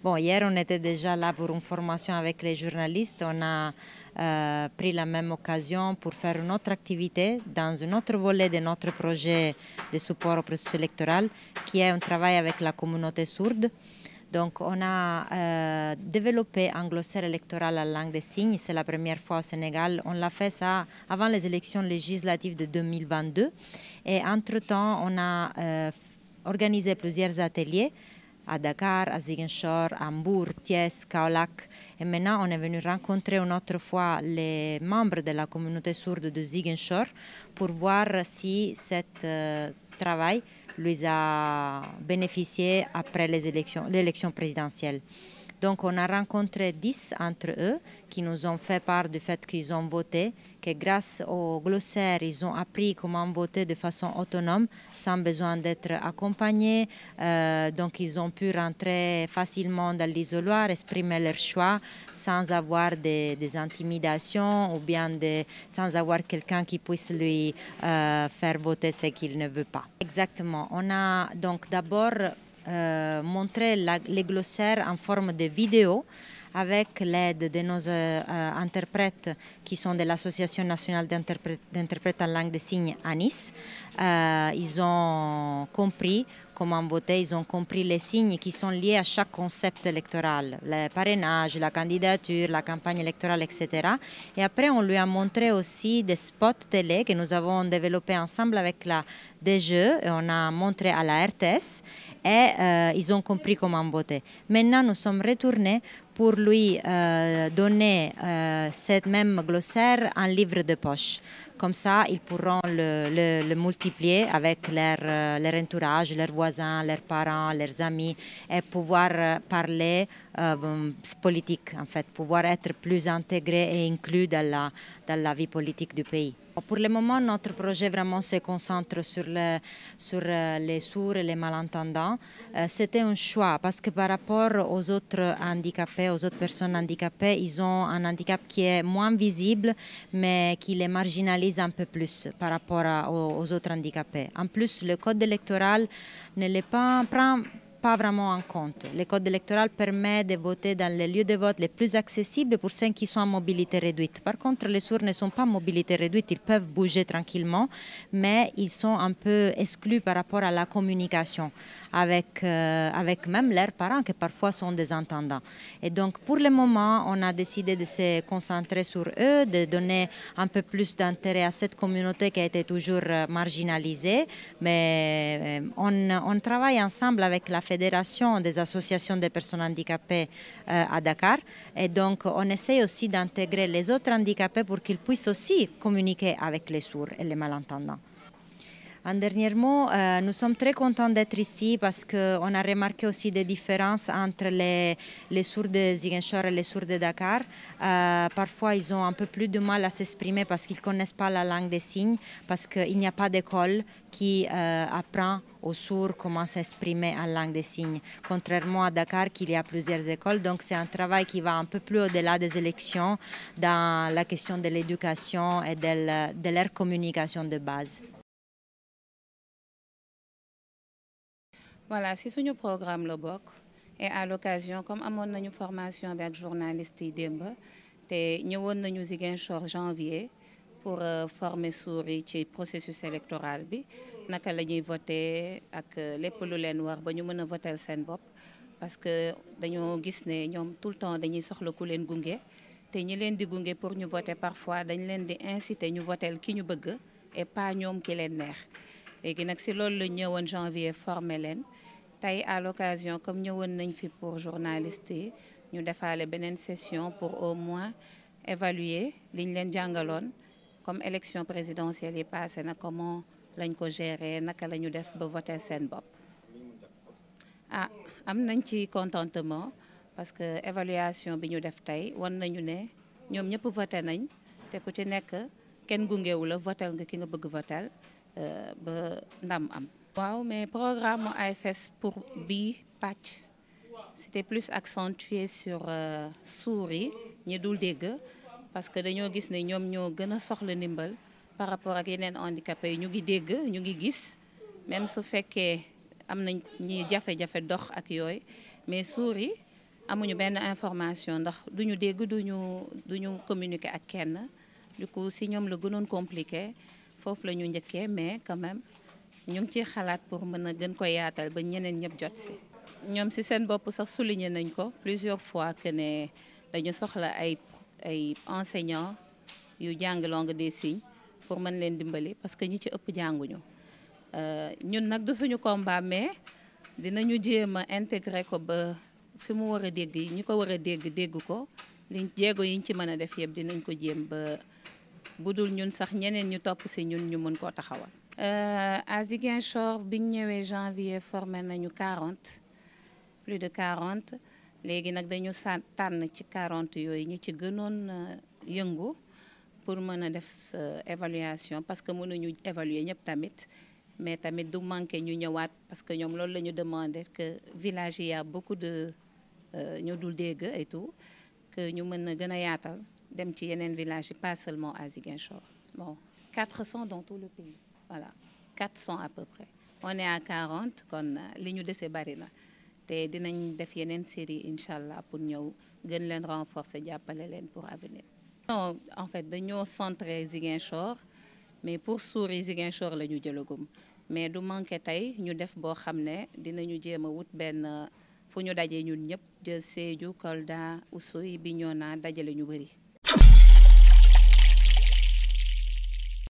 Bon, hier, on était déjà là pour une formation avec les journalistes. On a pris la même occasion pour faire une autre activité dans un autre volet de notre projet de support au processus électoral, qui est un travail avec la communauté sourde. Donc, on a développé un glossaire électoral en langue des signes. C'est la première fois au Sénégal. On l'a fait ça avant les élections législatives de 2022. Et entre-temps, on a organisé plusieurs ateliers à Dakar, à Ziguinchor, à Hambourg, Thiès, Kaolack. Et maintenant, on est venu rencontrer une autre fois les membres de la communauté sourde de Ziguinchor pour voir si ce travail lui a bénéficié après l'élection présidentielle. Donc, on a rencontré 10 entre eux qui nous ont fait part du fait qu'ils ont voté, que grâce au glossaire, ils ont appris comment voter de façon autonome, sans besoin d'être accompagnés. Donc, ils ont pu rentrer facilement dans l'isoloir, exprimer leur choix, sans avoir des intimidations ou bien sans avoir quelqu'un qui puisse lui faire voter ce qu'il ne veut pas. Exactement. On a donc d'abord montrer les glossaires en forme de vidéo avec l'aide de nos interprètes qui sont de l'Association nationale d'interprètes en langue des signes à Nice. Ils ont compris comment voter, ils ont compris les signes qui sont liés à chaque concept électoral, le parrainage, la candidature, la campagne électorale, etc. Et après, on lui a montré aussi des spots télé que nous avons développés ensemble avec la DGE et on a montré à la RTS et ils ont compris comment voter. Maintenant, nous sommes retournés pour lui donner cette même glossaire en livre de poche. Comme ça, ils pourront le multiplier avec leur entourage, leurs voisins, leurs parents, leurs amis et pouvoir parler politique, en fait, pouvoir être plus intégrés et inclus dans la vie politique du pays. Pour le moment, notre projet vraiment se concentre sur les sourds et les malentendants. C'était un choix parce que par rapport aux autres handicapés, aux autres personnes handicapées, ils ont un handicap qui est moins visible, mais qui les marginalise un peu plus par rapport aux autres handicapés. En plus, le code électoral ne les prend pas vraiment en compte. Le code électoral permet de voter dans les lieux de vote les plus accessibles pour ceux qui sont en mobilité réduite. Par contre, les sourds ne sont pas en mobilité réduite, ils peuvent bouger tranquillement, mais ils sont un peu exclus par rapport à la communication avec même leurs parents qui parfois sont des entendants. Et donc, pour le moment, on a décidé de se concentrer sur eux, de donner un peu plus d'intérêt à cette communauté qui a été toujours marginalisée, mais on travaille ensemble avec la Fédération des associations des personnes handicapées à Dakar. Et donc, on essaie aussi d'intégrer les autres handicapés pour qu'ils puissent aussi communiquer avec les sourds et les malentendants. En dernier mot, nous sommes très contents d'être ici parce qu'on a remarqué aussi des différences entre les sourds de Ziguinchor et les sourds de Dakar. Parfois, ils ont un peu plus de mal à s'exprimer parce qu'ils ne connaissent pas la langue des signes, parce qu'il n'y a pas d'école qui apprend aux sourds comment s'exprimer en langue des signes. Contrairement à Dakar, qu'il y a plusieurs écoles. Donc, c'est un travail qui va un peu plus au-delà des élections dans la question de l'éducation et de leur communication de base. Voilà, c'est suñu programme la bokk et à l'occasion comme amoon nañu formation bi ak journaliste yi démb te ñëwoon nañu Ziguinchor janvier pour former sourds yi ci processus électoral bi naka la ñuy voter ak lépp lu leen war ba ñu mën a voter seen bopp parce que dañoo gis ne ñoom tout le temps dañuy soxla ku leen gunge te ñi leen di gunge pour ñu voter parfois dañ leen di inciter ñu voter ki ñu bëgg et pas ñoom ki leen neex léegi nag si loolu la ñëwoon janvier former leen tey à l'occasion comme ñëwoon nañ fi pour journalistes yi ñu defaale beneen session pour au moins évaluer liñ leen jàngaloon comme élection présidentielle yi passé na comment lañ ko gérer naka la ñu def ba voter seen bopp. Ah am nañ ci contentement parce que évaluation bi ñu def tey wan nañu ne ñoom ñëpp voté nañ te ku ci nekk kenn gungewu la votel nga ki nga bëgg votel ba ndam am. waaw mais programme AFS pour bi pàcc c'était plus accentué sur sourds yi ñi dul dégg parce que dañoo gis ne ñoom ñoo gën a soxla ndimbal par rapport ak yeneen handicapés yi ñu ngi dégg ñu ngi gis même su fekkee am nañ ñi jafe-jafe dox ak yooyu mais sourds yi amuñu benn information ndax duñu dégg duñu communiquer ak kenn. Du coup si ñoom la gënoon compliqué foofu la ñu njëkkee mais quand même ñu ngi ciy xalaat pour mën a gën ko yaatal ba ñeneen ñëpp jot si. ñoom si seen bopp sax souligné nañ ko plusieurs fois que ne dañu soxla ay enseignants yu jàng langue des signes pour mën leen dimbali parce que ñi ci ëpp jànguñu. ñun nag du suñu combat mais dinañu jéem a intégrer ko ba fi mu war a dégg yi ñu ko war a dégg ko liñ jéego yiñ ci mën a def yëpp dinañ ko jéem ba bu dul ñun sax ñeneen ñu topp si ñun ñu mën koo taxawal. À Ziguinchor biñ ñëwee janvier formé nañu 40 plus de 40 léegi nag dañu tànn ci 40 yooyu ñi ci gënoon yëngu pour mën a def évaluation parce que mënuñu évaluer ñëpp tamit mais tamit du manqué ñu ñëwaat parce que ñoom loolu la ñu demandé que village yi y a beaucoup de ñu dul dégg et tout que ñu mën a gën a yaatal dem ci yeneen village yi pas seulement à Ziguinchor. Bon 400 dans tout le pays voilà 400 à peu près on est à 40 kon li ñu dese bari na te dinañ def yeneen série incha allah pour ñëw gën leen renforcer jàppale leen pour avenir. Non en fait dañoo centré Ziguinchor mais pour suuri Ziguinchor la ñu jëlagum mais du manqué tey ñu def boo xam ne dinañu jéem a wut benn fu ñu dajee ñun ñëpp jël Sédhiou Kolda Oussouye Bignona dajale ñu bëri.